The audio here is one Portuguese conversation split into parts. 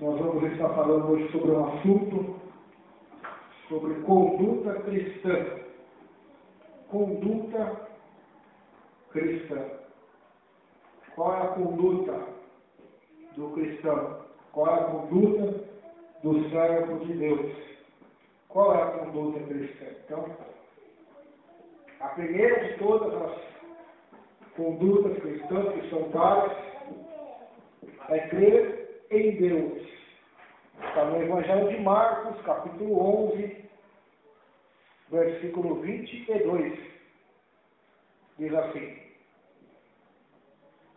Nós vamos estar falando hoje sobre um assunto, sobre conduta cristã. Conduta cristã. Qual é a conduta do cristão? Qual é a conduta do servo de Deus? Qual é a conduta cristã? Então, a primeira de todas as condutas cristãs, que são várias, é crer em Deus. Está no Evangelho de Marcos, capítulo 11, versículo 22. Diz assim,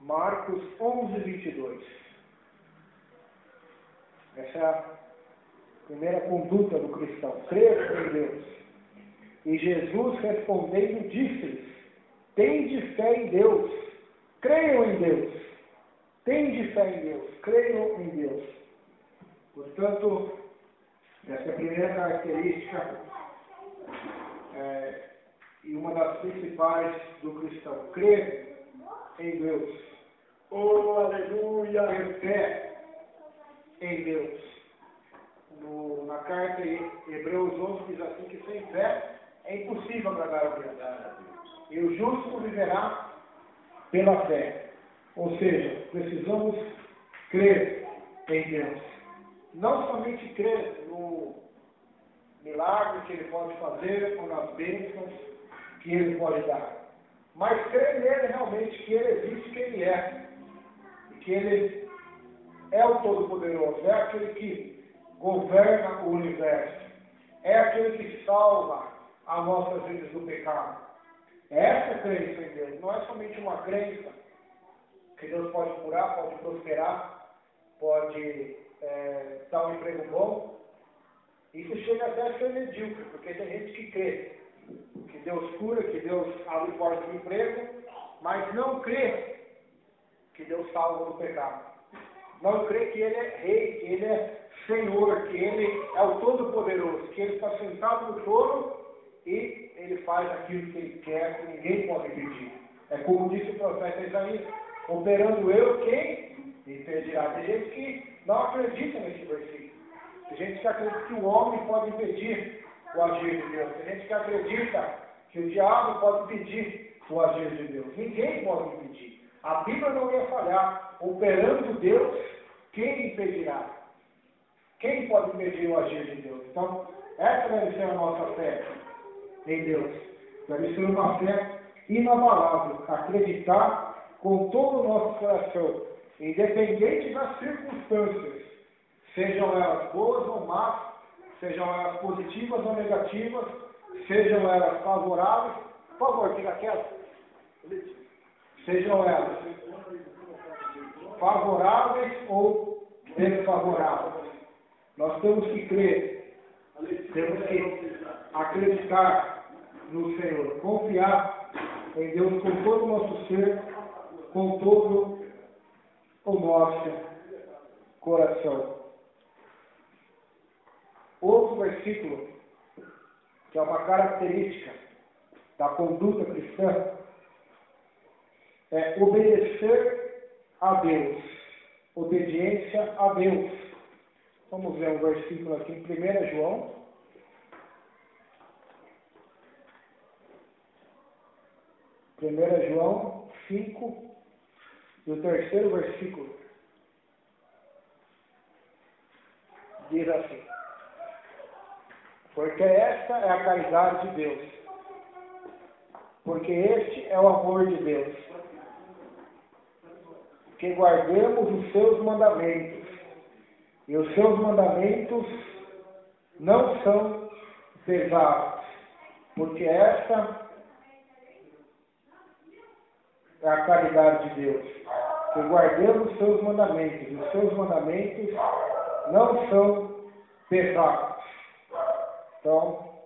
Marcos 11, 22. Essa é a primeira conduta do cristão, crer em Deus. E Jesus respondendo disse-lhes, tende fé em Deus, creiam em Deus, tende fé em Deus, creiam em Deus. Portanto, essa é a primeira característica e uma das principais do cristão, crer em Deus. Oh, aleluia! Ter fé em Deus. Na carta em Hebreus 11 diz assim que sem fé é impossível agradar a Deus. E o justo viverá pela fé. Ou seja, precisamos crer em Deus. Não somente crer no milagre que Ele pode fazer ou nas bênçãos que Ele pode dar, mas crer nele realmente, que Ele existe, que Ele é. E que Ele é o Todo-Poderoso, é aquele que governa o universo, é aquele que salva as nossas vidas do pecado. Essa crença em Deus não é somente uma crença que Deus pode curar, pode prosperar, pode dar um emprego bom. Isso chega até a ser medíocre, porque tem gente que crê que Deus cura, que Deus abre portas de emprego, mas não crê que Deus salva do pecado. Não crê que Ele é Rei, que Ele é Senhor, que Ele é o Todo-Poderoso, que Ele está sentado no trono e Ele faz aquilo que Ele quer, que ninguém pode pedir. É como disse o profeta Isaías, operando eu, quem impedirá? Tem gente que não acredita nesse versículo. Tem gente que acredita que o homem pode impedir o agir de Deus. Tem gente que acredita que o diabo pode impedir o agir de Deus. Ninguém pode impedir. A Bíblia não ia falhar. Operando Deus, quem impedirá? Quem pode impedir o agir de Deus? Então, essa deve ser a nossa fé em Deus. Deve ser uma fé inabalável. Acreditar com todo o nosso coração, independente das circunstâncias, sejam elas boas ou más, sejam elas positivas ou negativas, sejam elas favoráveis, por favor, diga quieto. Sejam elas favoráveis ou desfavoráveis. Nós temos que crer, temos que acreditar no Senhor, confiar em Deus com todo o nosso ser, com todo o nosso coração. Outro versículo, que é uma característica da conduta cristã, é obedecer a Deus, obediência a Deus. Vamos ver um versículo aqui em 1 João. 1 João 5, e o terceiro versículo diz assim, porque esta é a caridade de Deus, porque este é o amor de Deus, que guardemos os seus mandamentos, e os seus mandamentos não são pesados, porque esta é a caridade de Deus, que guardemos os seus mandamentos, e os seus mandamentos não são pesados. Então,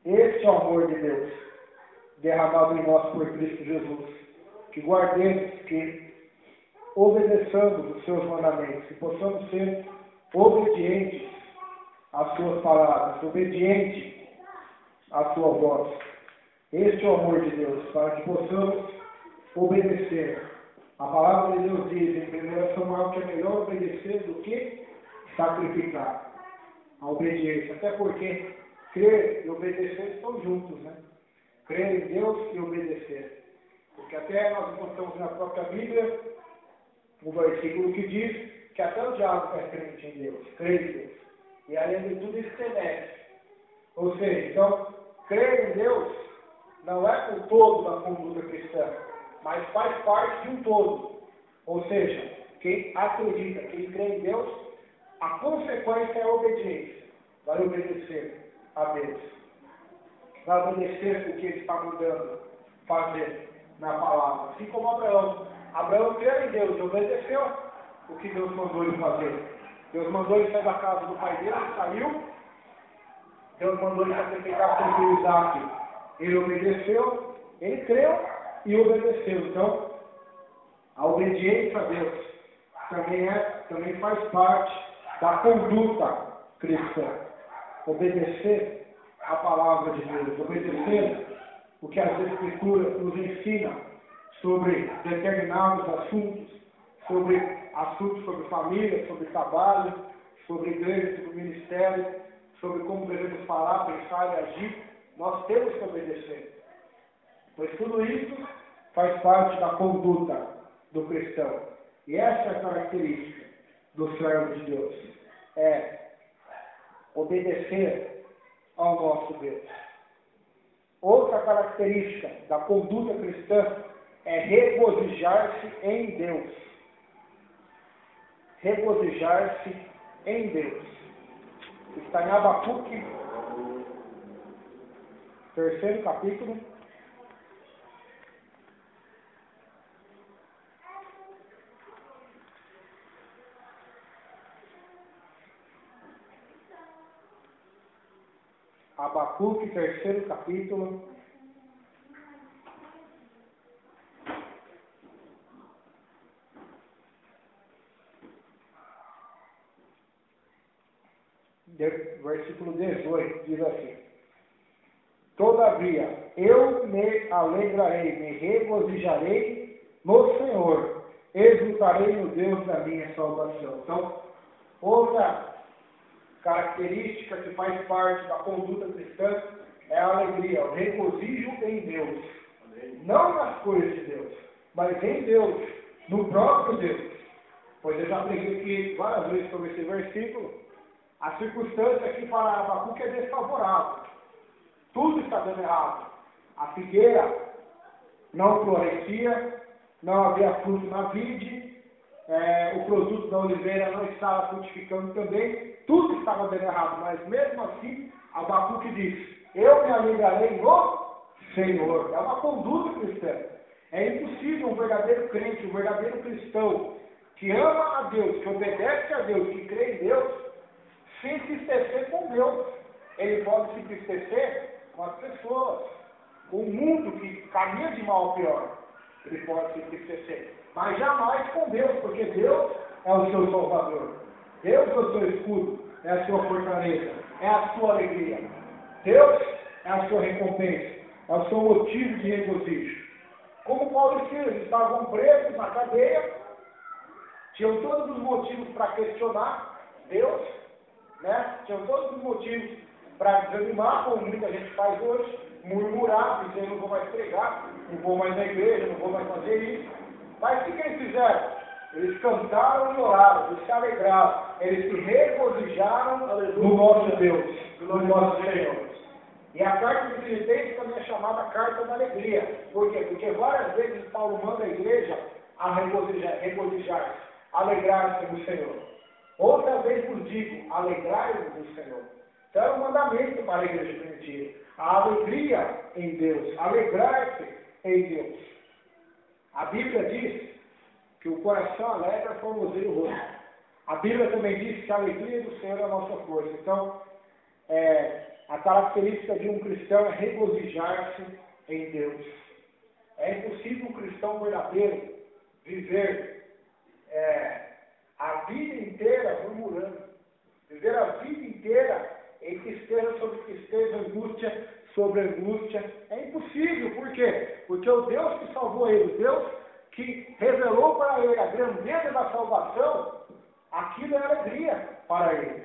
este é o amor de Deus, derramado em nós por Cristo Jesus, que guardemos, que obedeçamos os seus mandamentos, que possamos ser obedientes às suas palavras, obedientes à sua voz. Este é o amor de Deus, para que possamos obedecer A palavra de Deus diz em 1 Samuel que é melhor obedecer do que sacrificar. A obediência. Até porque crer e obedecer estão juntos, né? Crer em Deus e obedecer. Porque até nós encontramos na própria Bíblia um versículo que diz que até o diabo é crente em Deus, crê em Deus. E além de tudo isso obedece. Ou seja, então, crer em Deus não é o todo da conduta cristã, mas faz parte de um todo. Ou seja, quem acredita, quem crê em Deus, a consequência é a obediência. Vai obedecer a Deus. Vai obedecer o que Ele está mandando fazer na palavra. Assim como Abraão. Abraão creu em Deus e obedeceu o que Deus mandou ele fazer. Deus mandou ele sair da casa do pai dele, ele saiu. Deus mandou ele sacrificar seu filho Isaac. Ele obedeceu, ele creu e obedeceu. Então, a obediência a Deus também faz parte da conduta cristã. Obedecer a palavra de Deus, obedecer o que as Escrituras nos ensinam sobre determinados assuntos, sobre sobre família, sobre trabalho, sobre igreja, sobre ministério, sobre como devemos falar, pensar e agir. Nós temos que obedecer. Pois tudo isso faz parte da conduta do cristão. E essa é a característica do servo de Deus. É obedecer ao nosso Deus. Outra característica da conduta cristã é regozijar-se em Deus. Regozijar-se em Deus. Está em Abacuque, 3º capítulo. Abacuque, 3º capítulo. Versículo 18, diz assim: Todavia, eu me alegrarei, me regozijarei no Senhor, exultarei no Deus da minha salvação. Então, outra característica que faz parte da conduta cristã é a alegria, o regozijo em Deus. Não nas coisas de Deus, mas em Deus, no próprio Deus. Pois eu já preguei aqui várias vezes sobre esse versículo. A circunstância aqui para Abacuque é desfavorável. Tudo está dando errado. A figueira não florescia, não havia fruto na vide, o produto da oliveira não estava frutificando também. Tudo estava dando errado, mas mesmo assim, Abacuque diz: eu me alegrarei no Senhor. É uma conduta cristã. É impossível um verdadeiro crente, um verdadeiro cristão, que ama a Deus, que obedece a Deus, que crê em Deus, se entristecer com Deus. Ele pode se entristecer com as pessoas, com o mundo que caminha de mal ao pior. Ele pode se entristecer, mas jamais com Deus, porque Deus é o seu Salvador. Deus é o seu escudo, é a sua fortaleza, é a sua alegria. Deus é a sua recompensa, é o seu motivo de regozijo. Como Paulo e Silas estavam presos na cadeia, tinham todos os motivos para questionar Deus, né? Tinham todos os motivos para desanimar, como muita gente faz hoje, murmurar, dizer: não vou mais pregar, não vou mais na igreja, não vou mais fazer isso. Mas o que eles fizeram? Eles cantaram e oraram, eles se alegraram, eles se regozijaram no nosso Deus, no nosso Senhor. E a carta de Filipenses também é chamada carta da alegria. Por quê? Porque várias vezes Paulo manda a igreja a regozijar-se, alegrar-se no Senhor. Outra vez vos digo: alegrai-vos no Senhor. Então é um mandamento para a igreja primitiva. A alegria em Deus, alegrar-se em Deus. A Bíblia diz que o coração alegra formoseia o rosto. A Bíblia também diz que a alegria do Senhor é a nossa força. Então, a característica de um cristão é regozijar-se em Deus. É impossível um cristão verdadeiro viver a vida inteira murmurando, viver a vida inteira em tristeza sobre tristeza, angústia sobre angústia. É impossível. Por quê? Porque o Deus que salvou ele, o Deus que revelou para ele a grandeza da salvação, aquilo é alegria para ele.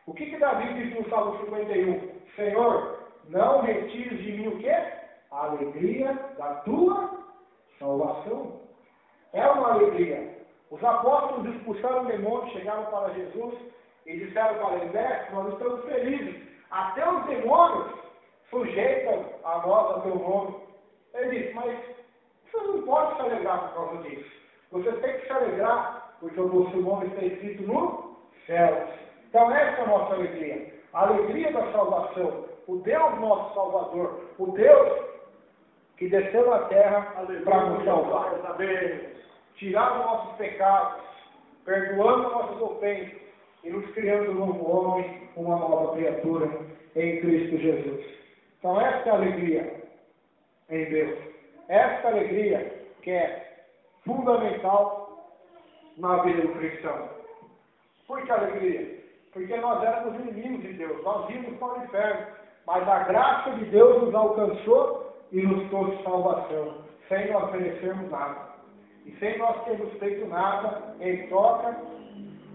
O que Davi diz no Salmo 51? Senhor, não retires de mim o quê? A alegria da tua salvação. É uma alegria. Os apóstolos expulsaram demônios, chegaram para Jesus e disseram para ele, mestre, nós estamos felizes. Até os demônios sujeitam a nós, a teu nome. Ele disse, mas você não pode se alegrar por causa disso. Você tem que se alegrar porque o seu nome está escrito no céu. Então essa é a nossa alegria. A alegria da salvação. O Deus nosso Salvador. O Deus que desceu na terra para nos salvar. Tirar os nossos pecados, perdoando nossas ofensas e nos criando um novo homem, uma nova criatura em Cristo Jesus. Então esta é a alegria em Deus. Esta alegria que é fundamental na vida do cristão. Por que alegria? Porque nós éramos inimigos de Deus, nós íamos para o inferno, mas a graça de Deus nos alcançou e nos trouxe salvação, sem nós merecermos nada. E sem nós termos feito nada em troca,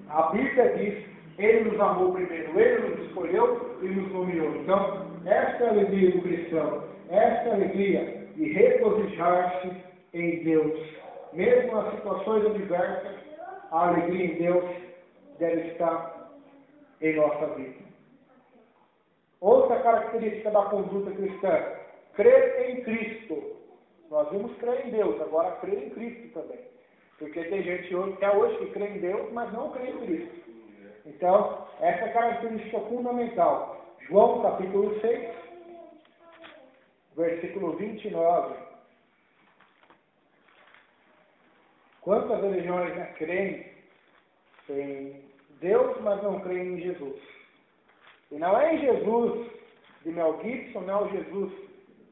a Bíblia diz, Ele nos amou primeiro, Ele nos escolheu e nos nomeou. Então, esta é a alegria do cristão, esta é a alegria de regozijar-se em Deus. Mesmo nas situações adversas, a alegria em Deus deve estar em nossa vida. Outra característica da conduta cristã, crer em Cristo. Nós vimos crer em Deus, agora crer em Cristo também. Porque tem gente até hoje que crê em Deus, mas não crê em Cristo. Então, essa é a característica fundamental. João capítulo 6, versículo 29. Quantas religiões creem em Deus, mas não creem em Jesus? E não é em Jesus de Mel Gibson, não é o Jesus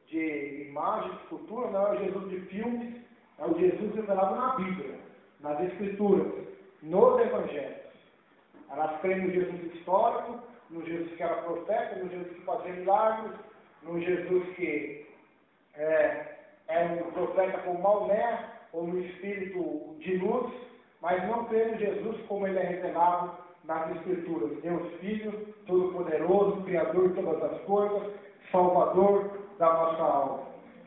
de imagem, de escultura, não é o Jesus de filmes, é o Jesus revelado na Bíblia, nas Escrituras, nos Evangelhos. Elas creem no Jesus histórico, no Jesus que era profeta, no Jesus que fazia milagres, no Jesus que é um profeta como Maomé, ou no espírito de luz, mas não creem no Jesus como ele é revelado nas Escrituras. Deus Filho, Todo-Poderoso, Criador de todas as coisas, Salvador da nossa alma,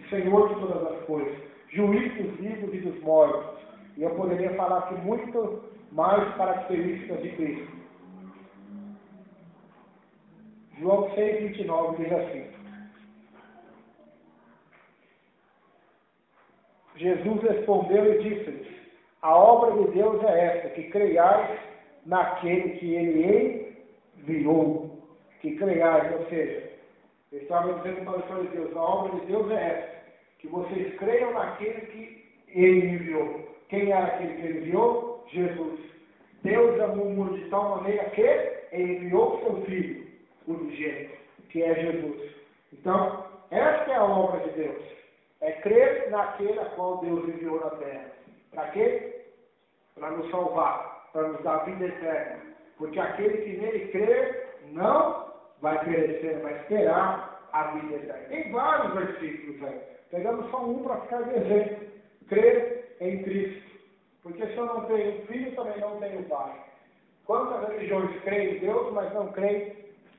Senhor de todas as coisas, Juiz dos vivos e dos mortos. E eu poderia falar aqui muito mais características de Cristo. João 6,29 diz assim: Jesus respondeu e disse-lhes: a obra de Deus é esta, que creiais naquele que ele enviou. Que creiais, ou seja, ele estava dizendo para o Senhor de Deus, a obra de Deus é essa, que vocês creiam naquele que ele enviou. Quem era aquele que ele enviou? Jesus. Deus amou o mundo de tal maneira que ele enviou o seu Filho, o unigênito, que é Jesus. Então, esta é a obra de Deus. É crer naquele a qual Deus enviou na terra. Para quê? Para nos salvar, para nos dar vida eterna. Porque aquele que nele crer não vai perecer, mas terá a vida eterna. Tem vários versículos aí. Pegamos só um para ficar de exemplo. Crer em Cristo. Porque se eu não tenho filho, também não tenho pai. Quantas religiões creem em Deus, mas não creem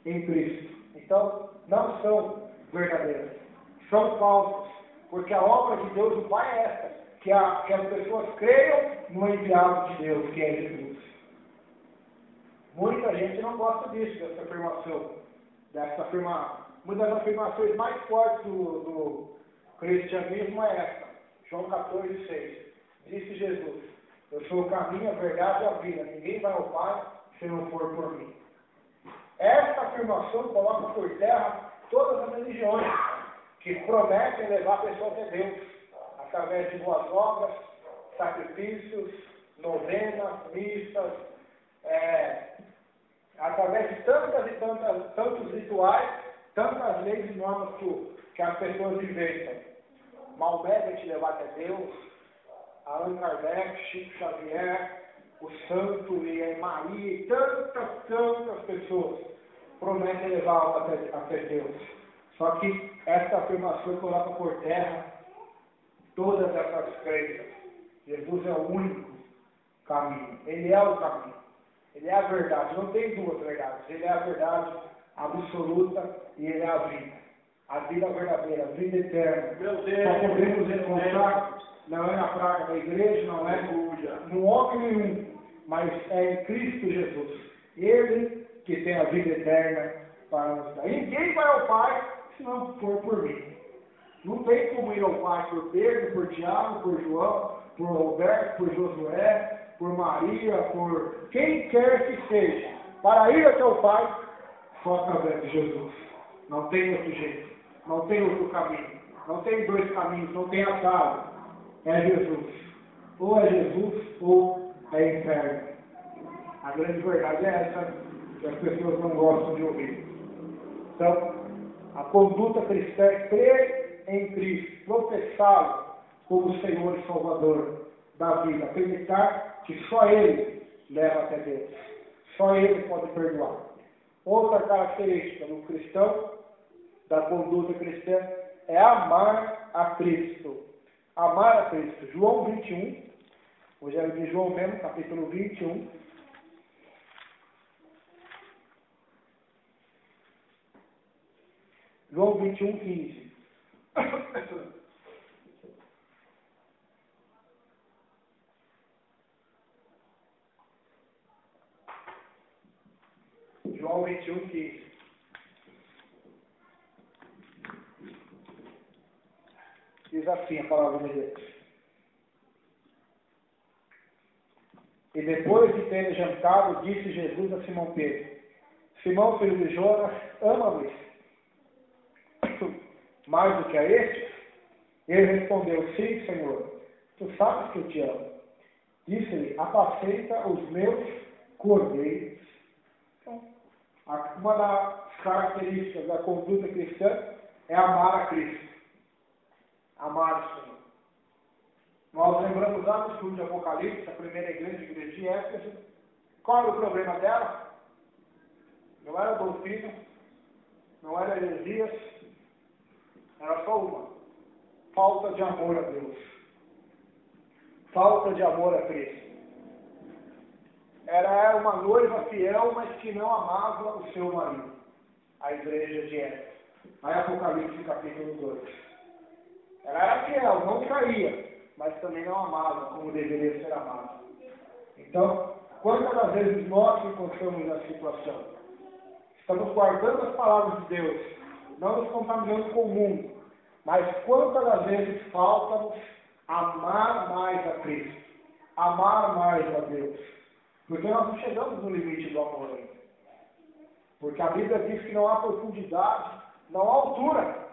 em Cristo? Então, não são verdadeiras. São falsas. Porque a obra de Deus, o Pai, é essa. Que as pessoas creiam no enviado de Deus, que é Jesus. Muita gente não gosta disso, dessa afirmação. Uma das afirmações mais fortes do cristianismo é essa. João 14,6. Disse Jesus: eu sou o caminho, a verdade e a vida. Ninguém vai ao Pai se não for por mim. Esta afirmação coloca por terra todas as religiões que prometem levar pessoas a Deus, através de boas obras, sacrifícios, novenas, missas, através de tantos rituais, tantas leis e normas que as pessoas inventam. Maomé vai te levar até Deus, Allan Kardec, Chico Xavier, o Santo e a Maria, e tantas pessoas prometem levar até Deus. Só que essa afirmação coloca por terra todas essas crenças. Jesus é o único caminho. Ele é o caminho. Ele é a verdade. Não tem duas verdades. Ele é a verdade absoluta e Ele é a vida. A vida verdadeira, a vida eterna. Meu Deus, só podemos encontrar, não é na praga da igreja, não é no homem nenhum, mas é em Cristo Jesus. Ele que tem a vida eterna para nos dar. Ninguém vai ao Pai se não for por mim. Não tem como ir ao Pai por Pedro, por Tiago, por João, por Roberto, por Josué, por Maria, por quem quer que seja. Para ir até o Pai, só através de Jesus. Não tem outro jeito. Não tem outro caminho. Não tem dois caminhos. Não tem atalho. É Jesus. Ou é Jesus ou é inferno. A grande verdade é essa que as pessoas não gostam de ouvir. Então, a conduta cristã é crer em Cristo, professá-lo como Senhor e Salvador da vida, acreditar que só Ele leva até Deus, só Ele pode perdoar. Outra característica do cristão, da conduta cristã, é amar a Cristo. Amar a Cristo. João 21, o Evangelho de João mesmo, capítulo 21. João 21, 15. João 21, 15. Diz assim a palavra de Deus. E depois de terem jantado, disse Jesus a Simão Pedro: Simão, filho de Jonas, ama-me mais do que a estes? Ele respondeu: Sim, Senhor, tu sabes que eu te amo. Disse-lhe: apacenta os meus cordeiros. Então, uma das características da conduta cristã é amar a Cristo. Amar o Senhor. Nós lembramos lá no estudo de Apocalipse, a primeira igreja de Éfeso. Qual era o problema dela? Não era doutrina, não era heresias, era só uma: falta de amor a Deus, falta de amor a Cristo. Era uma noiva fiel, mas que não amava o seu marido, a igreja de Éfeso. Aí Apocalipse capítulo 2. Ela era fiel, não caía, mas também não amava como deveria ser amada. Então, quantas das vezes nós encontramos essa situação? Estamos guardando as palavras de Deus, não nos contaminando com o mundo, mas quantas das vezes falta-nos amar mais a Cristo, amar mais a Deus? Porque nós não chegamos no limite do amor ainda. Porque a Bíblia diz que não há profundidade, não há altura,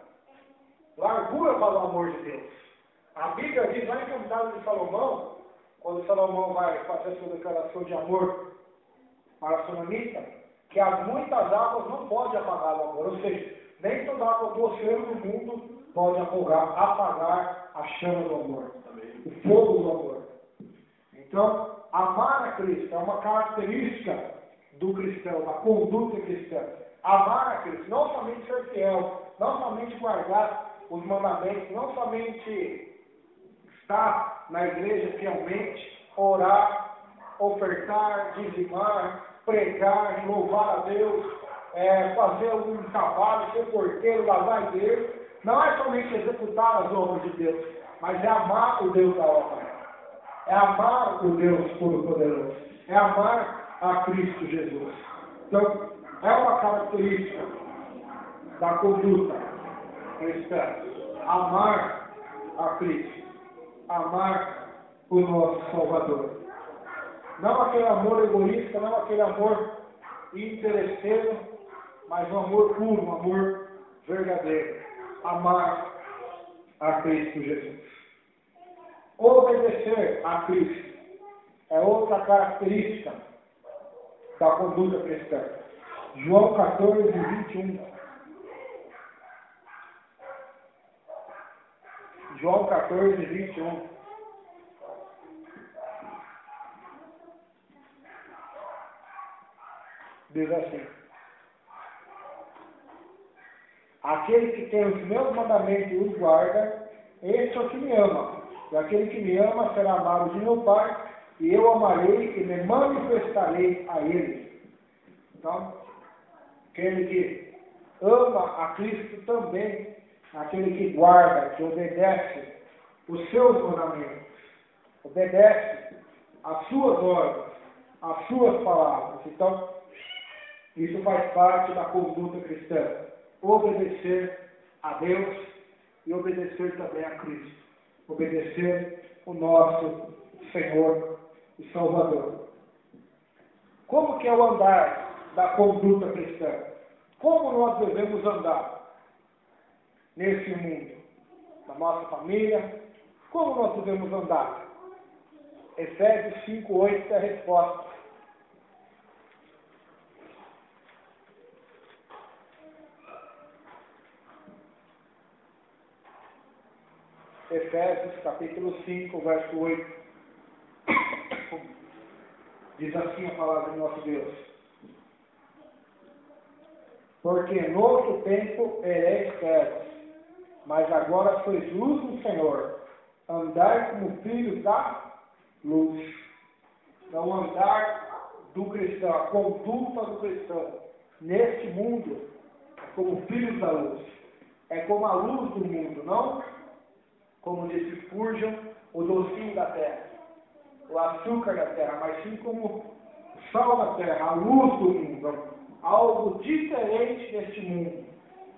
largura para o amor de Deus. A Bíblia diz lá em Cantares de Salomão, quando Salomão vai fazer a sua declaração de amor para a sunamita, que as muitas águas não podem apagar o amor. Ou seja, nem toda água do oceano do mundo pode apagar a chama do amor, o fogo do amor. Então, amar a Cristo é uma característica do cristão, da conduta cristã. Amar a Cristo, não somente ser fiel, não somente guardar os mandamentos, não somente estar na igreja fielmente, orar, ofertar, dizimar, pregar, louvar a Deus, fazer um trabalho, ser porteiro, lavar a igreja. Não é somente executar as obras de Deus, mas é amar o Deus da obra. É amar o Deus Todo-Poderoso. É amar a Cristo Jesus. Então, é uma característica da conduta cristã. Amar a Cristo. Amar o nosso Salvador. Não aquele amor egoísta, não aquele amor interesseiro, mas um amor puro, um amor verdadeiro. Amar a Cristo Jesus. Obedecer a Cristo é outra característica da conduta cristã. João 14, 21. João 14, 21. Diz assim: aquele que tem os meus mandamentos e os guarda, esse é o que me ama. E aquele que me ama será amado de meu Pai, e eu amarei e me manifestarei a ele. Então, aquele que ama a Cristo também, aquele que guarda, que obedece os seus mandamentos, obedece as suas ordens, as suas palavras. Então, isso faz parte da conduta cristã. Obedecer a Deus e obedecer também a Cristo. Obedecer o nosso Senhor e Salvador. Como que é o andar da conduta cristã? Como nós devemos andar nesse mundo? Na nossa família? Como nós devemos andar? Efésios 5:8 é a resposta. Efésios capítulo 5, verso 8. Diz assim a palavra do nosso Deus. Porque no outro tempo ereis servos, mas agora sois luz do Senhor. Andai como filhos da luz. Então, andar do cristão, a conduta do cristão neste mundo é como filhos da luz. É como a luz do mundo, não como disse Spurgeon, o docinho da terra, o açúcar da terra, mas sim como o sal da terra, a luz do mundo. Algo diferente neste mundo.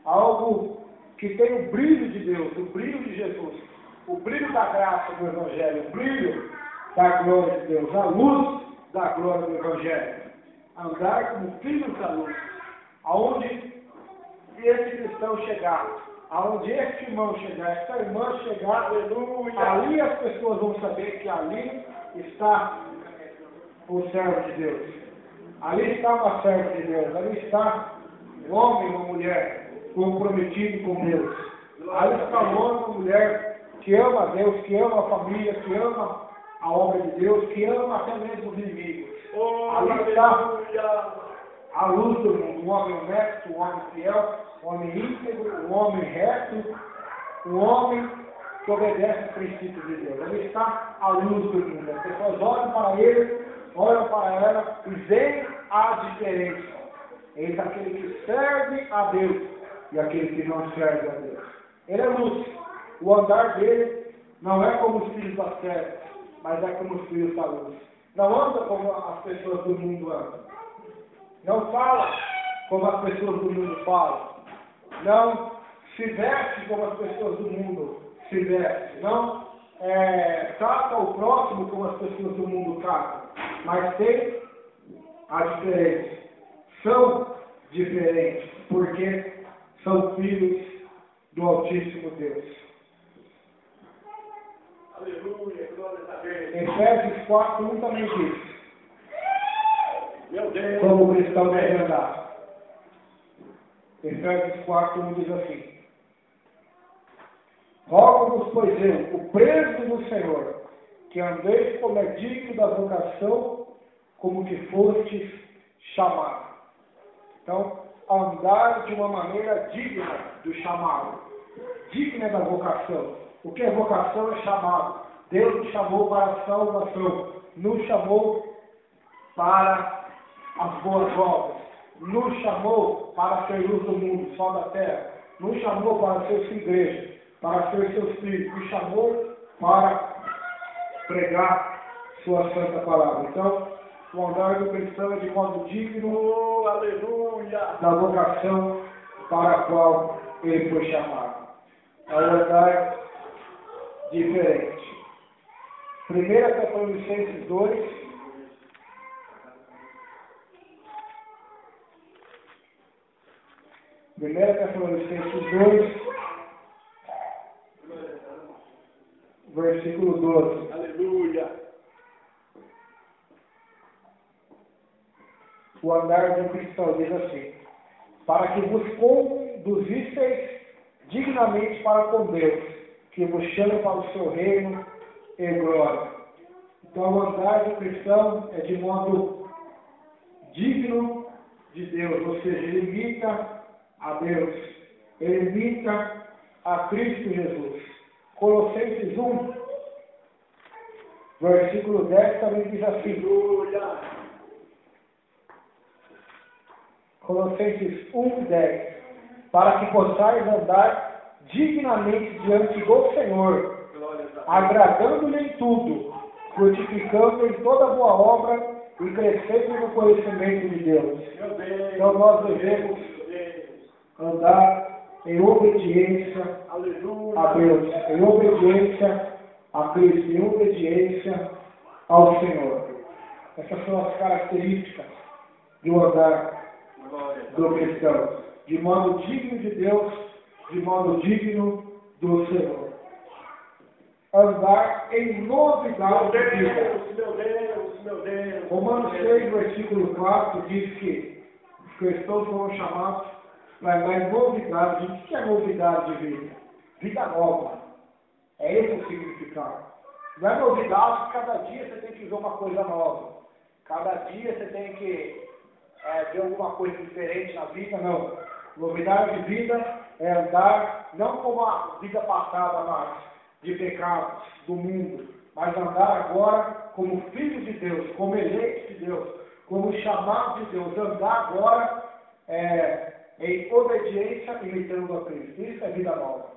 Algo que tem o brilho de Deus, o brilho de Jesus, o brilho da graça do Evangelho, o brilho da glória de Deus, a luz da glória do Evangelho. Andar como filhos da luz. Aonde esse cristão chegar, aonde este irmão chegar, esta irmã chegar, aleluia, ali as pessoas vão saber que ali está o servo de Deus. Ali está uma serva de Deus. Ali está um homem e uma mulher comprometido com Deus. Ali está um homem e uma mulher que ama a Deus, que ama a família, que ama a obra de Deus, que ama até mesmo os inimigos. Ali está a luz do mundo. Um homem honesto, um homem fiel, um homem íntegro, um homem reto, um homem que obedece os princípios de Deus. Ali está a luz do mundo. As pessoas olham para ele, olham para ela e veem a diferença entre aquele que serve a Deus e aquele que não serve a Deus. Ele é luz. O andar dele não é como os filhos das trevas, mas é como os filhos da luz. Não anda como as pessoas do mundo andam. Não fala como as pessoas do mundo falam. Não se veste como as pessoas do mundo se vestem. Não trata o próximo como as pessoas do mundo tratam. Mas tem a diferença. São diferentes porque são filhos do Altíssimo Deus. Aleluia, glória a Deus. Efésios 4:1 também diz. Meu Deus. Como o cristão deve andar. Efésios 4:1 diz assim. Rogo-vos, pois eu, o preso do Senhor, que andeis como é digno da vocação, como que fostes chamados. Então, andar de uma maneira digna do chamado. Digna da vocação. O que é vocação é chamado. Deus nos chamou para a salvação. Nos chamou para as boas obras. Nos chamou para ser luz do mundo, sol da terra. Nos chamou para ser sua igreja, para ser seus filhos. Nos chamou para pregar sua santa palavra. Então, o andar do cristão é de modo digno, aleluia, da vocação para a qual ele foi chamado. É um andar diferente. 1 Tessalonicenses 2. Primeira Tessalonicenses 2, versículo 12. Aleluia. O andar do cristão diz assim: para que vos conduzisseis dignamente para com Deus, que vos chama para o seu reino e glória. Então, o andar do cristão é de modo digno de Deus, ou seja, ele imita a Deus, ele imita a Cristo Jesus. Colossenses 1, Versículo 10 também diz assim. Aleluia. Colossenses 1:10. Para que possais andar dignamente diante do Senhor, Glória a Deus. agradando-lhe em tudo, frutificando em toda boa obra e crescendo no conhecimento de Deus. Meu Deus. Então nós devemos Meu Deus. andar em obediência Aleluia. a Deus, em obediência a Cristo, em obediência ao Senhor. Essas são as características do andar Glória a do Deus. cristão, de modo digno de Deus, de modo digno do Senhor. Andar em novidade de vida. Meu Deus, meu Deus. Romanos 6, versículo 4 diz que os cristãos foram chamados para andar em novidade. O que é novidade de vida? Vida nova. É esse o significado. Não é novidade que cada dia você tem que ver uma coisa nova. Cada dia você tem que ver alguma coisa diferente na vida, não. Novidade de vida é andar não como a vida passada, mas de pecados do mundo, mas andar agora como filho de Deus, como eleito de Deus, como chamado de Deus, andar agora em obediência imitando a Cristo. Isso é vida nova.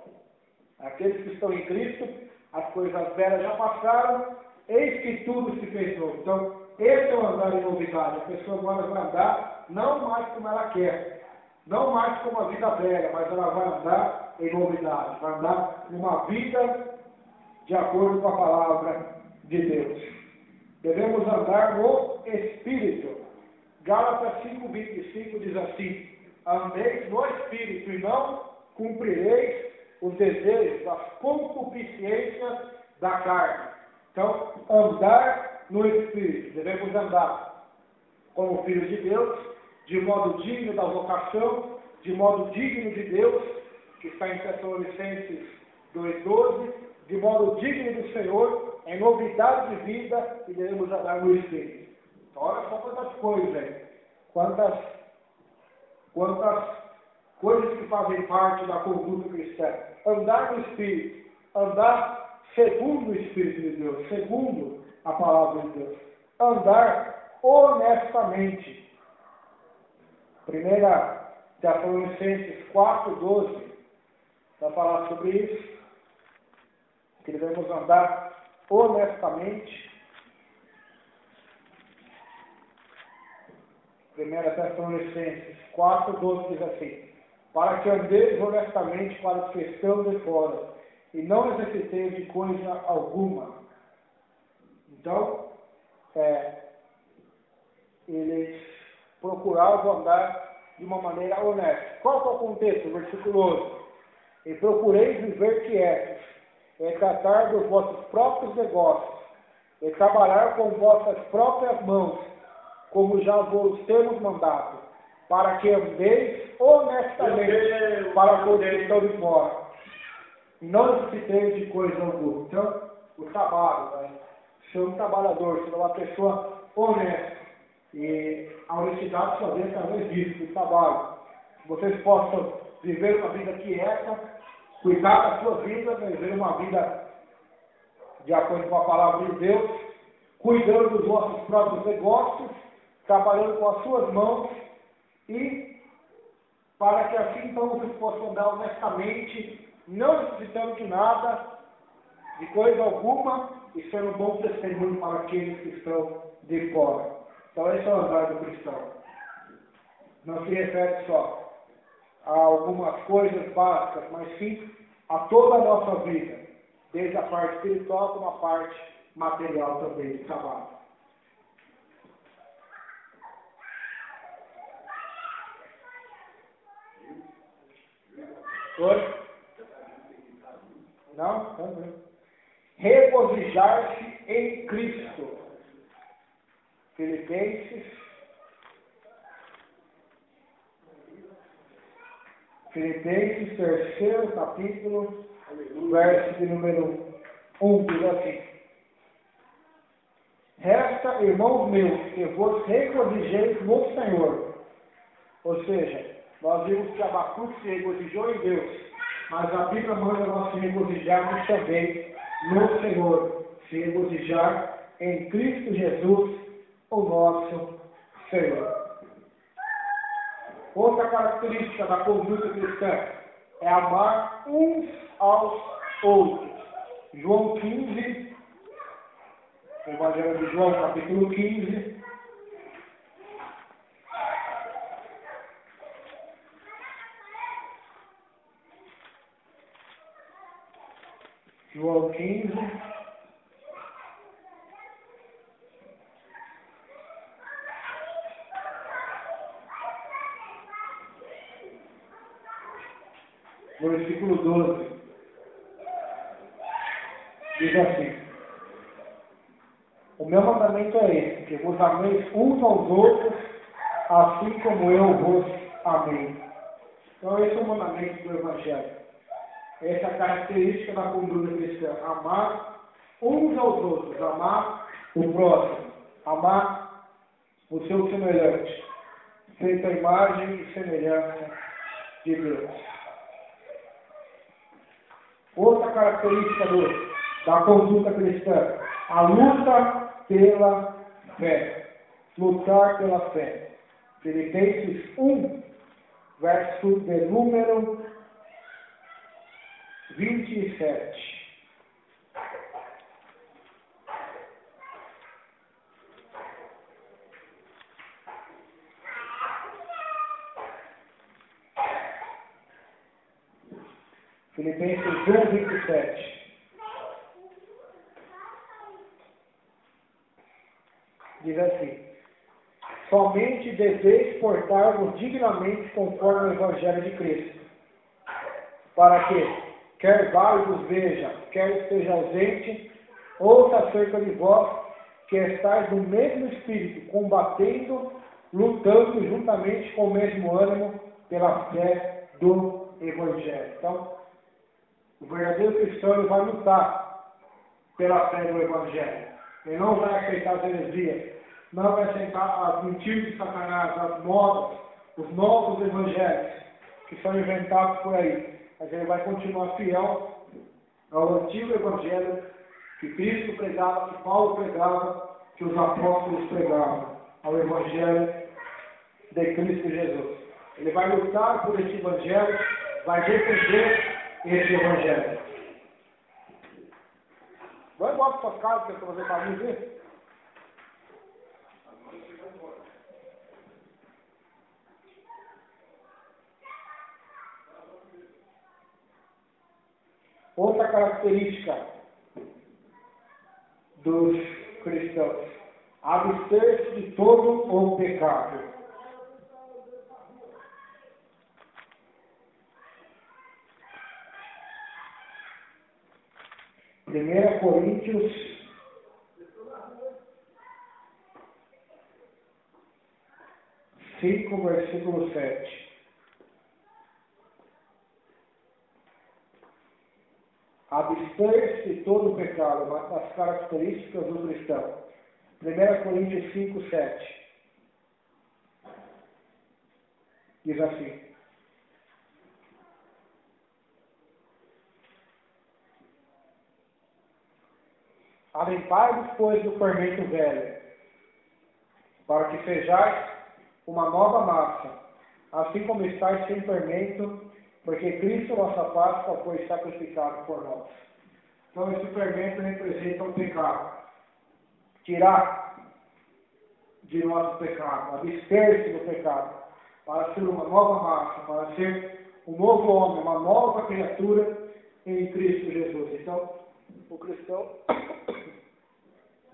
Aqueles que estão em Cristo, as coisas velhas já passaram, eis que tudo se fez novo. Então, esse é o andar em novidade. A pessoa agora vai andar não mais como ela quer, não mais como a vida velha, mas ela vai andar em novidade, vai andar numa vida de acordo com a palavra de Deus. Devemos andar no Espírito. Gálatas 5:25 diz assim: andeis no Espírito e não cumprireis os desejos, as concupiscências da carne. Então, andar no Espírito. Devemos andar como filhos de Deus, de modo digno da vocação, de modo digno de Deus, que está em Tessalonicenses 2:12, de modo digno do Senhor, em novidade de vida, e devemos andar no Espírito. Então, olha só quantas coisas aí. Quantas coisas que fazem parte da conduta cristã. Andar no Espírito, andar segundo o Espírito de Deus, segundo a palavra de Deus. Andar honestamente. 1 Tessalonicenses 4:12 vai falar sobre isso, que devemos andar honestamente. 1 Tessalonicenses 4:12 diz assim: para que andeis honestamente para os que estão de fora, e não necessiteis de coisa alguma. Então, eles procuravam andar de uma maneira honesta. Qual que é o contexto? Versículo 11. E procureis viver quietos, e tratar dos vossos próprios negócios, e trabalhar com vossas próprias mãos, como já vos temos mandado, para que andeis honestamente para os que estão de fora. Não necessiteis de coisa alguma. Então, o trabalho, né? Ser um trabalhador, ser uma pessoa honesta. E a honestidade só vem através disso, do trabalho. Que vocês possam viver uma vida quieta, cuidar da sua vida, viver uma vida de acordo com a palavra de Deus, cuidando dos vossos próprios negócios, trabalhando com as suas mãos, e para que assim então vocês possam andar honestamente, não necessitando de nada, de coisa alguma, e sendo um bom testemunho para aqueles que estão de fora. Então esse é o andar do cristão. Não se refere só a algumas coisas básicas, mas sim a toda a nossa vida, desde a parte espiritual como a parte material também do trabalho. Oi? Não? Também. Regozijar-se em Cristo. Filipenses 3º capítulo, verso de número 1, diz assim: resta, irmãos meus, que vos regozijeis no Senhor. Ou seja, nós vimos que Abacuque se regozijou em Deus, mas a Bíblia manda nós se regozijarmos também no Senhor, se regozijar em Cristo Jesus, o nosso Senhor. Outra característica da conduta cristã é amar uns aos outros. João 15, Evangelho de João, capítulo 15. João 15. Versículo 12. Diz assim: o meu mandamento é esse, que vos ameis uns aos outros, assim como eu vos amei. Então esse é o mandamento do Evangelho. Essa é a característica da conduta cristã. Amar uns aos outros, amar o próximo, amar o seu semelhante, feita a imagem e semelhança de Deus. Outra característica da conduta cristã, a luta pela fé. Lutar pela fé. Filipenses 1, verso de número 27. Filipenses 1, 27. Diz assim: somente deveis portar-vos dignamente conforme o Evangelho de Cristo, para que, quer vale vos veja, quer esteja ausente, ouça acerca de vós, que estáis no mesmo espírito, combatendo, lutando juntamente com o mesmo ânimo pela fé do Evangelho. Então, o verdadeiro cristão ele vai lutar pela fé do Evangelho. Ele não vai aceitar as heresias, não vai aceitar as mentiras de Satanás, as modas, os novos evangelhos que são inventados por aí. Mas ele vai continuar fiel ao antigo evangelho que Cristo pregava, que Paulo pregava, que os apóstolos pregavam, ao evangelho de Cristo Jesus. Ele vai lutar por esse evangelho, vai defender esse evangelho. Vai embora para sua casa, para fazer para mim ver. Outra característica dos cristãos: abster-se de todo o pecado. Primeira Coríntios 5, versículo 7. Abster-se de todo o pecado, uma das características do cristão. 1 Coríntios 5, 7. Diz assim: alimpai-vos, pois, do fermento velho, para que sejais uma nova massa, assim como estáis sem fermento, porque Cristo, nossa Páscoa, foi sacrificado por nós. Então, esse fermento representa o pecado. Tirar de nós o pecado, abster-se do pecado, para ser uma nova massa, para ser um novo homem, uma nova criatura em Cristo Jesus. Então, o cristão,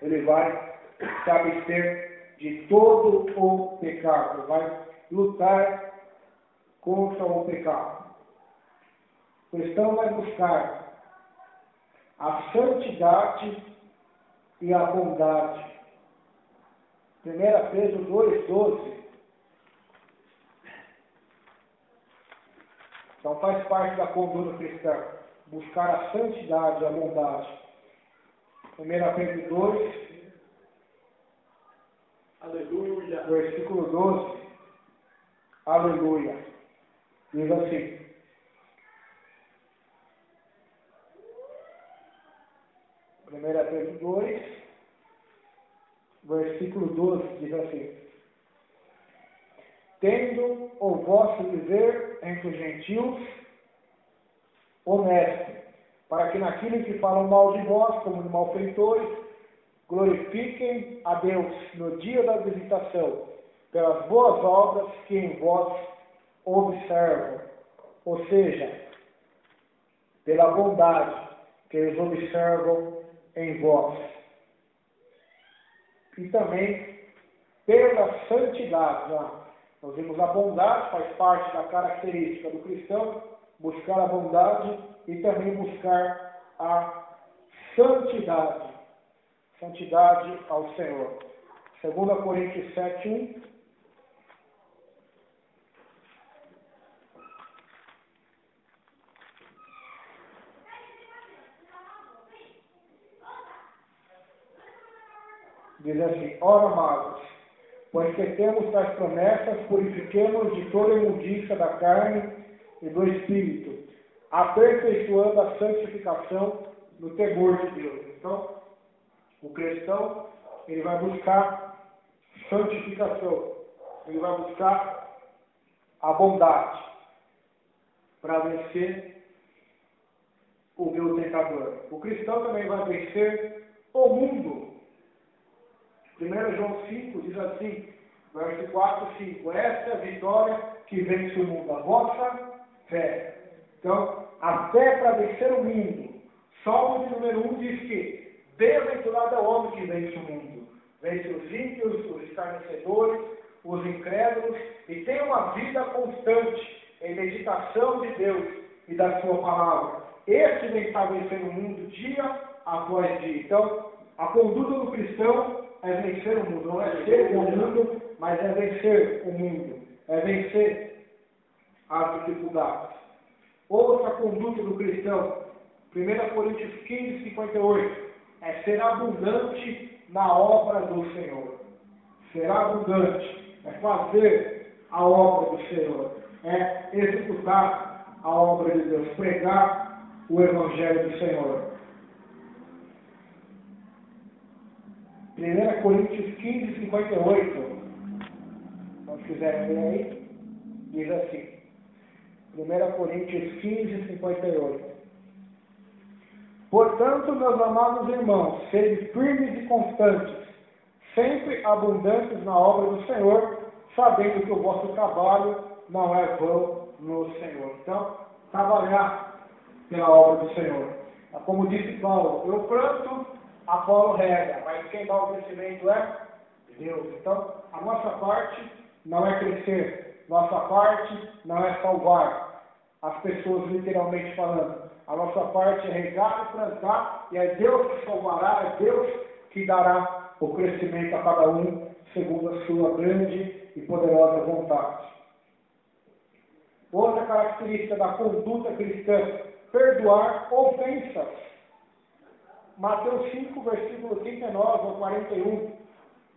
ele vai se abster de todo o pecado, vai lutar contra o pecado. O cristão vai buscar a santidade e a bondade. 1 Pedro 2,12. Então faz parte da conduta cristã, buscar a santidade e a bondade. 1 Pedro 2, Aleluia. versículo 12. Aleluia. Diz assim: 1 Pedro 2, versículo 12, diz assim: tendo o vosso viver entre os gentios honesto, para que naquilo que falam mal de vós, como de malfeitores, glorifiquem a Deus no dia da visitação, pelas boas obras que em vós observam, ou seja, pela bondade que eles observam em vós. E também pela santidade. Nós vimos a bondade, faz parte da característica do cristão, buscar a bondade e também buscar a santidade. Santidade ao Senhor. 2 Coríntios 7:1. Diz assim: ora, amados, pois que temos tais promessas, purifiquemos de toda imundícia da carne e do Espírito, aperfeiçoando a santificação no temor de Deus. Então, o cristão, ele vai buscar santificação, ele vai buscar a bondade para vencer o meu tentador. O cristão também vai vencer o mundo. 1 João 5 diz assim, verso 4 e 5, esta é a vitória que vence o mundo, a vossa fé. Então, a fé para vencer o mundo. Salmo de número 1 diz que bem-aventurado é o homem que vence o mundo. Vence os ímpios, os escarnecedores, os incrédulos, e tem uma vida constante em meditação de Deus e da sua palavra. Este vem estar vencendo o mundo dia após dia. Então, a conduta do cristão é vencer o mundo. Não é ser o mundo, mas é vencer o mundo. É vencer as dificuldades. Outra conduta do cristão, 1 Coríntios 15, 58, é ser abundante na obra do Senhor. Ser abundante é fazer a obra do Senhor. É executar a obra de Deus, pregar o Evangelho do Senhor. 1 Coríntios 15, 58, se quiserem ler aí, diz assim, 1 Coríntios 15, 58. Portanto, meus amados irmãos, sede firmes e constantes, sempre abundantes na obra do Senhor, sabendo que o vosso trabalho não é vão no Senhor. Então, trabalhar pela obra do Senhor. Como disse Paulo, eu planto, Apolo rega, mas quem dá o crescimento é Deus. Então, a nossa parte não é crescer, nossa parte não é salvar as pessoas, literalmente falando. A nossa parte é regar e plantar, e é Deus que salvará, é Deus que dará o crescimento a cada um, segundo a sua grande e poderosa vontade. Outra característica da conduta cristã, perdoar ofensas. Mateus 5, versículo 39 ao 41,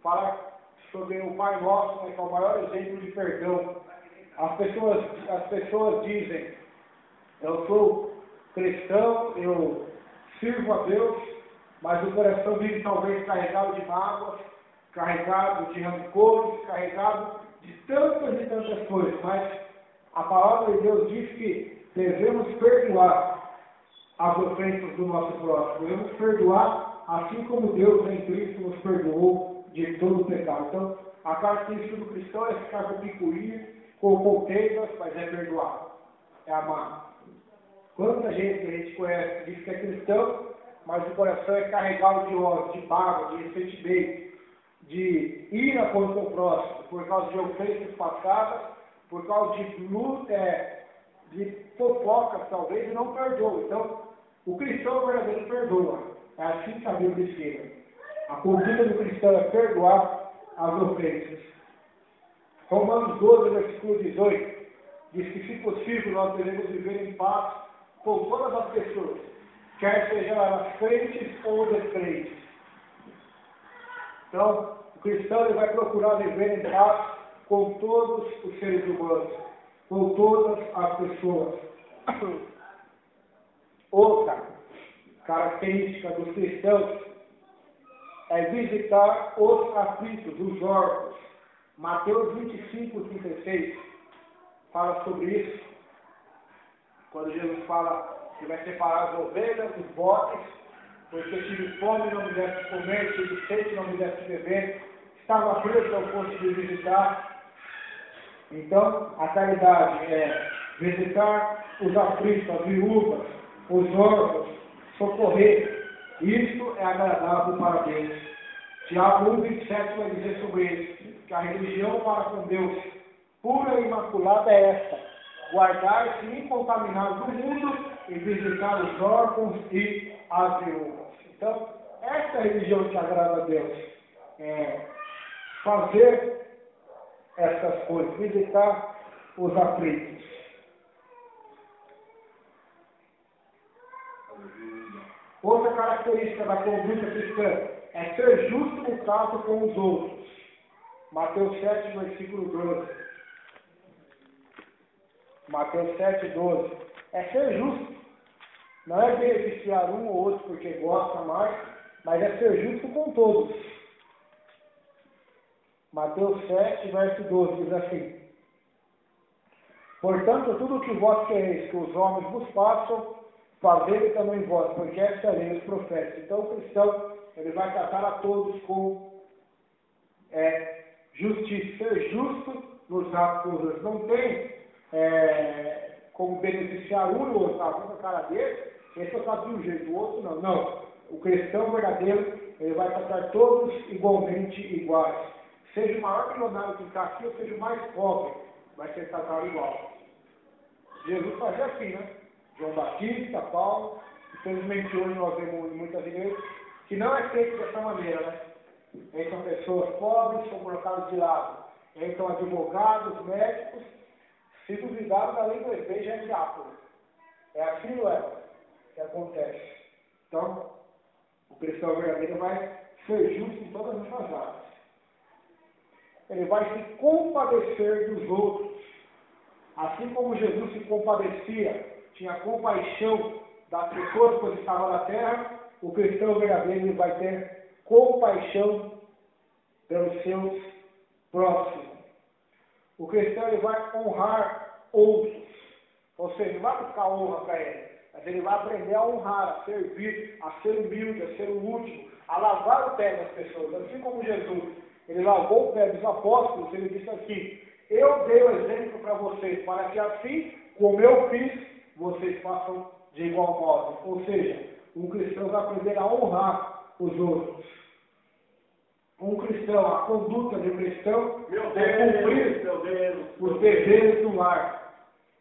fala sobre o Pai Nosso, que é o maior exemplo de perdão. As pessoas dizem, eu sou cristão, eu sirvo a Deus, mas o coração vive talvez carregado de mágoas, carregado de rancores, carregado de tantas e tantas coisas, mas a palavra de Deus diz que devemos perdoar as ofensas do nosso próximo. Devemos perdoar assim como Deus em Cristo nos perdoou de todo o pecado. Então, a característica do cristão é ficar com picuinha, com contentas, mas é perdoar, é amar. Quanta gente que a gente conhece diz que é cristão, mas o coração é carregado de ódio, de mágoa, de ressentimento, de ira contra o próximo, por causa de ofensas passadas, por causa de luta, de fofocas talvez, e não perdoa. Então, o cristão verdadeiro perdoa. É assim que a Bíblia ensina. A conduta do cristão é perdoar as ofensas. Romanos 12, versículo 18, diz que, se possível, nós devemos viver em paz com todas as pessoas, quer sejam elas crentes ou descrentes. Então, o cristão ele vai procurar viver em paz com todos os seres humanos, com todas as pessoas. Outra característica dos cristãos é visitar os aflitos, os órfãos. Mateus 25, 36 fala sobre isso. Quando Jesus fala que vai separar as ovelhas dos bodes, porque tive fome e não me desse comer, tive sede e não me desse beber, estava preso ao fosse de visitar. Então, a caridade é visitar os aflitos, as viúvas, os órfãos, socorrer. Isto é agradável para Deus. Tiago 1,27 vai dizer sobre isso, que a religião para com Deus, pura e imaculada, é esta: guardar-se incontaminado do mundo e visitar os órfãos e as viúvas. Então, essa é a religião que agrada a Deus. Fazer essas coisas, visitar os aflitos. Outra característica da conduta cristã é ser justo no trato com os outros. Mateus 7, versículo 12. Mateus 7, 12. É ser justo. Não é beneficiar um ou outro porque gosta mais, mas é ser justo com todos. Mateus 7, verso 12 diz assim: portanto, tudo o que vós quereis que os homens vos façam, fazei também vós, porque esta é a lei dos profetas. Então, o cristão, ele vai tratar a todos com justiça, ser justo nos atos dos outros. Não tem como beneficiar um ou outro, com a cara dele, esse eu faço de um jeito, o outro não. Não. O cristão verdadeiro, ele vai tratar todos igualmente iguais. Seja o maior milionário que está aqui, ou seja o mais pobre, vai ser tratado igual. Jesus fazia assim, né? João Batista, Paulo, infelizmente hoje nós vemos em muitas igrejas que não é feito dessa maneira, né? Entram pessoas pobres, são colocados de lado. Entram advogados, médicos, se duvidaram da língua já é diácono. É assim, não é? Que acontece. Então, o cristão verdadeiro vai ser justo em todas as suas áreas. Ele vai se compadecer dos outros. Assim como Jesus se compadecia, tinha compaixão das pessoas quando estavam na terra, o cristão verdadeiro ele vai ter compaixão pelos seus próximos. O cristão ele vai honrar outros. Ou seja, não vai buscar honra para ele, mas ele vai aprender a honrar, a servir, a ser humilde, a ser o último, a lavar o pé das pessoas. Assim como Jesus, ele lavou o pé dos apóstolos, ele disse assim: eu dei o exemplo para vocês, para que assim, como eu fiz, vocês façam de igual modo. Ou seja, um cristão vai aprender a honrar os outros. Um cristão, a conduta de um cristão é cumprir os deveres do lar.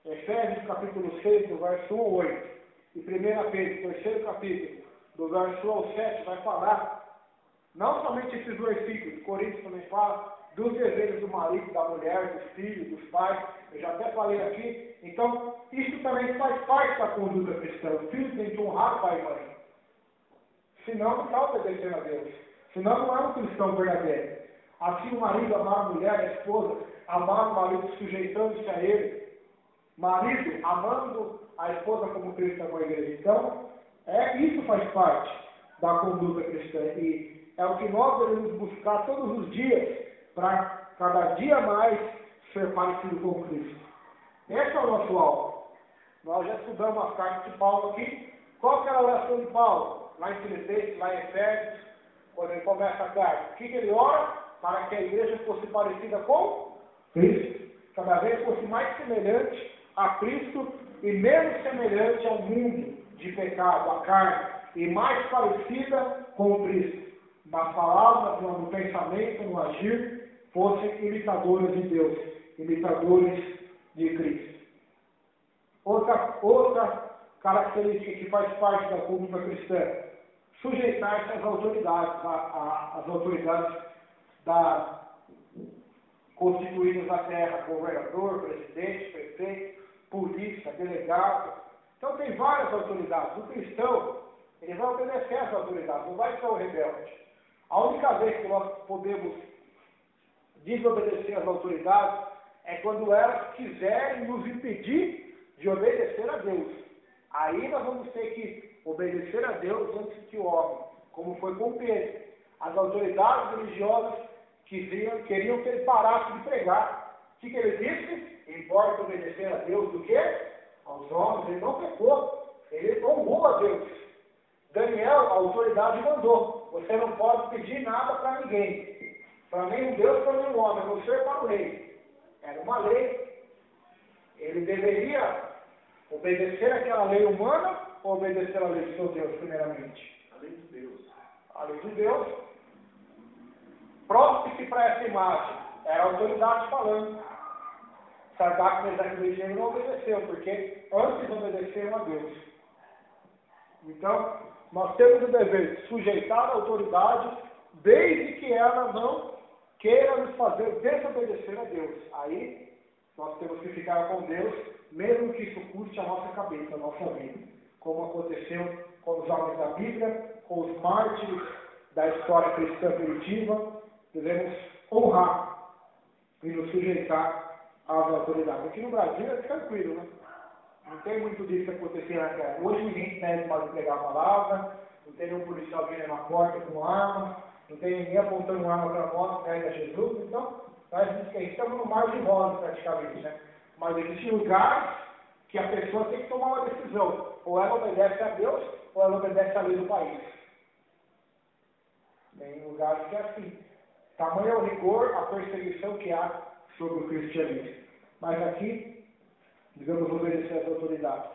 Efésios capítulo 6, do verso 1 ao 8. E 1 Pedro, terceiro capítulo, do verso 1 ao 7, vai falar, não somente esses versículos, Coríntios também fala, dos deveres do marido, da mulher, dos filhos, dos pais, eu já até falei aqui. Então, isso também faz parte da conduta cristã. O filho tem que honrar pai e mãe. Senão, não está obedecendo a Deus. Senão, não é um cristão verdadeiro. Assim, o marido amar a mulher, a esposa, amar o marido sujeitando-se a ele. Marido amando a esposa como Cristo amou a igreja. Então, isso faz parte da conduta cristã. E é o que nós devemos buscar todos os dias, para cada dia mais ser parecido com Cristo. Esse é o nosso alvo. Nós já estudamos as cartas de Paulo aqui. Qual que era a oração de Paulo? Lá em Filipenses, lá em Efésios, quando ele começa a carta. O que ele ora? Para que a igreja fosse parecida com Cristo. Cada vez fosse mais semelhante a Cristo e menos semelhante ao mundo de pecado, à carne, e mais parecida com Cristo. Nas palavras, no pensamento, no agir, fossem imitadores de Deus, imitadores de Cristo. Outra característica que faz parte da conduta cristã: sujeitar-se às autoridades, às autoridades constituídas na terra, governador, presidente, prefeito, polícia, delegado. Então tem várias autoridades. O cristão, ele vai obedecer às autoridades, não vai ser um rebelde. A única vez que nós podemos desobedecer às autoridades é quando elas quiserem nos impedir de obedecer a Deus. Aí nós vamos ter que obedecer a Deus antes que o homem, como foi com Pedro. As autoridades religiosas queriam que ele parasse de pregar. O que ele disse? Importa obedecer a Deus do que? Aos homens. Ele não pecou. Ele honrou a Deus. Daniel, a autoridade mandou. Você não pode pedir nada para ninguém. Para nenhum Deus, para nenhum homem. Você para o rei. Era uma lei. Ele deveria obedecer aquela lei humana ou obedecer a lei do seu Deus, primeiramente? A lei de Deus. A lei de Deus. Prostre-se para essa imagem. Era a autoridade falando. Sadraque, Mesaque e Abednego não obedeceu, porque antes obedeceram a Deus. Então, nós temos o dever de sujeitar a autoridade, desde que ela não queira nos fazer desobedecer a Deus. Aí, nós temos que ficar com Deus, mesmo que isso custe a nossa cabeça, a nossa vida. Como aconteceu com os homens da Bíblia, com os mártires da história cristã primitiva, devemos honrar e nos sujeitar às autoridades. Aqui no Brasil é tranquilo, né? Não tem muito disso acontecer na terra. Hoje ninguém pede para pregar a palavra, não tem nenhum policial vindo na porta com arma, não tem ninguém apontando arma para nós, pega Jesus. Então, nós estamos no mar de rosa praticamente, né? Mas existem lugares que a pessoa tem que tomar uma decisão. Ou ela obedece a Deus, ou ela obedece à lei do país. Tem lugares que é assim. Tamanho é o rigor, a perseguição que há sobre o cristianismo. Mas aqui, devemos obedecer às autoridades.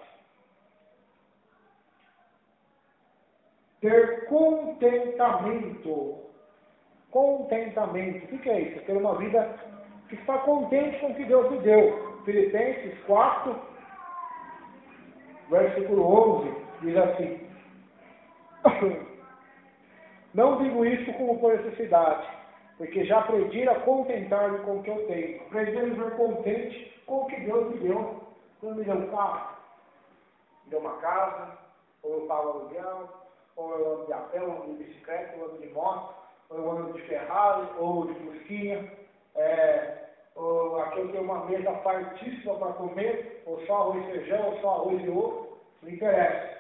Ter contentamento. Contentamento. O que é isso? Ter uma vida que está contente com o que Deus lhe deu. Filipenses 4, versículo 11, diz assim: não digo isso como por necessidade, porque já aprendi a contentar-me com o que eu tenho. Aprendi a viver contente com o que Deus me deu. Deus me deu um carro, me deu uma casa, ou eu pago aluguel, ou eu ando de a pé, ou eu ando de bicicleta, ou eu ando de moto, ou eu ando de Ferrari, ou de Fusquinha. Ou aqui eu tenho uma mesa fartíssima para comer, ou só arroz e feijão, ou só arroz e ovo. Não interessa.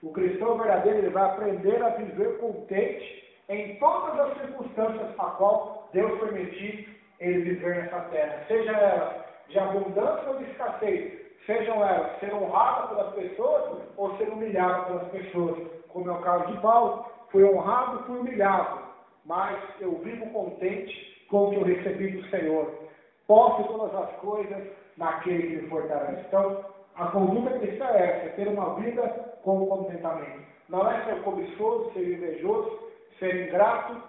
O cristão verdadeiro, ele vai aprender a viver contente em todas as circunstâncias a qual Deus permitir ele viver nessa terra. Seja ela de abundância ou de escassez, sejam elas ser honradas pelas pessoas ou ser humilhadas pelas pessoas. Como é o caso de Paulo, fui honrado, fui humilhado, mas eu vivo contente com o que eu recebi do Senhor. Posso todas as coisas naquele que me fortalece. Então, a conduta cristã é essa, ter uma vida com contentamento. Não é ser cobiçoso, ser invejoso, ser ingrato,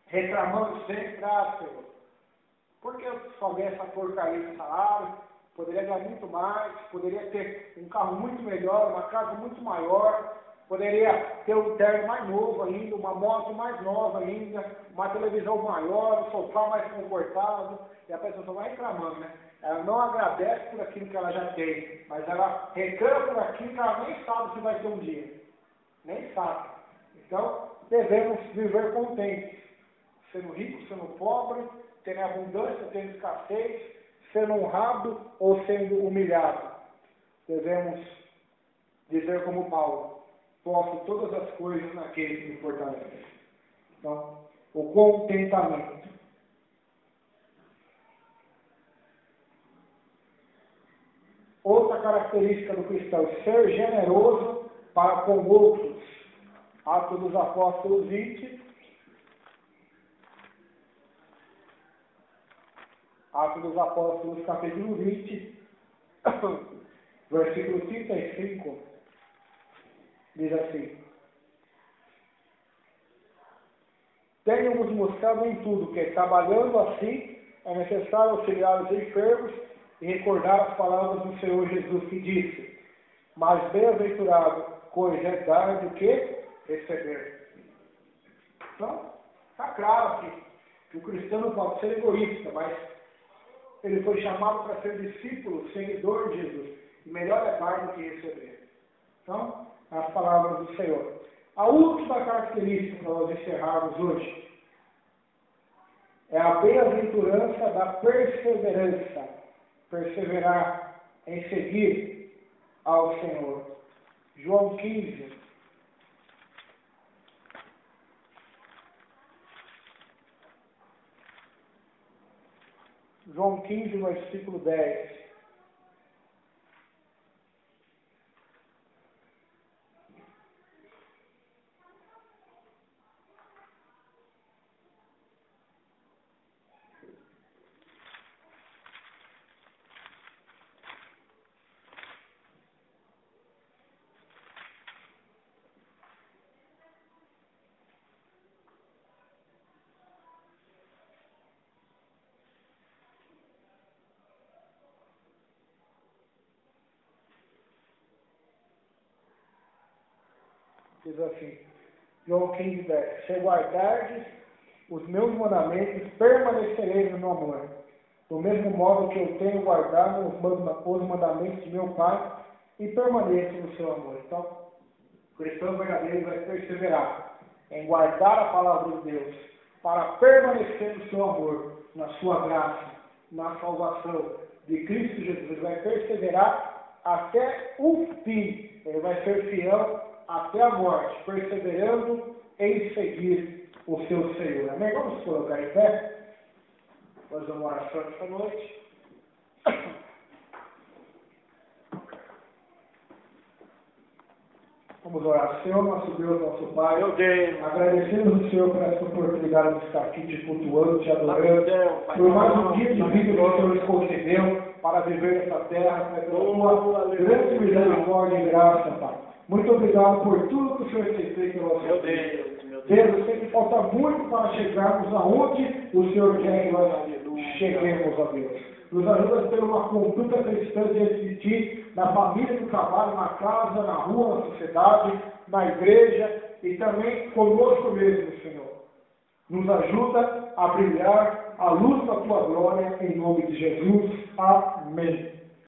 reclamando sempre, Senhor, por que eu só ganho essa porcaria de salário? Poderia ganhar muito mais, poderia ter um carro muito melhor, uma casa muito maior, poderia ter um terno mais novo ainda, uma moto mais nova ainda, uma televisão maior, um sofá mais confortável, e a pessoa só vai reclamando, né? Ela não agradece por aquilo que ela já tem, mas ela reclama por aquilo que ela nem sabe se vai ter um dia. Nem sabe. Então, devemos viver contentes, sendo rico, sendo pobre, tendo abundância, tendo escassez, sendo honrado ou sendo humilhado. Devemos dizer como Paulo: posso todas as coisas naquele que me fortalece. Então, o contentamento. Outra característica do cristão: ser generoso para com outros. Atos dos Apóstolos 20. Atos dos Apóstolos, capítulo 20, versículo 35, diz assim: tenho-vos mostrado em tudo que, trabalhando assim, é necessário auxiliar os enfermos e recordar as palavras do Senhor Jesus, que disse: mas bem-aventurado coisa é dar do que receber. Então, está claro aqui que o cristão não pode ser egoísta, mas ele foi chamado para ser discípulo, seguidor de Jesus. E melhor é dar do que receber. Então, as palavras do Senhor. A última característica para nós encerrarmos hoje é a bem-aventurança da perseverança. Perseverar em seguir ao Senhor. João 15. João 15, versículo 10. Diz assim, João 15, 10. Se guardardes os meus mandamentos, permanecereis no meu amor. Do mesmo modo que eu tenho guardado os mandamentos de meu Pai e permaneço no seu amor. Então, o cristão verdadeiro vai perseverar em guardar a palavra de Deus para permanecer no seu amor, na sua graça, na salvação de Cristo Jesus. Ele vai perseverar até o fim. Ele vai ser fiel até a morte, perseverando em seguir o seu Senhor. Amém? Vamos colocar em pé. Fazer uma oração esta noite. Vamos orar. Senhor, nosso Deus, nosso Pai. Meu Deus. Agradecemos o Senhor por essa oportunidade de estar aqui te cultuando, te adorando. Por mais um dia de vida que o Senhor nos concedeu para viver nessa terra, Pai, pela tua grande misericórdia e graça, Pai. Muito obrigado por tudo que o Senhor tem feito pela nossa vida. Deus, eu sei que falta muito para chegarmos aonde o Senhor quer que nós cheguemos, ó Deus. Nos ajuda a ter uma conduta cristã diante de Ti, na família, no trabalho, na casa, na rua, na sociedade, na igreja e também conosco mesmo, Senhor. Nos ajuda a brilhar a luz da Tua glória, em nome de Jesus. Amém.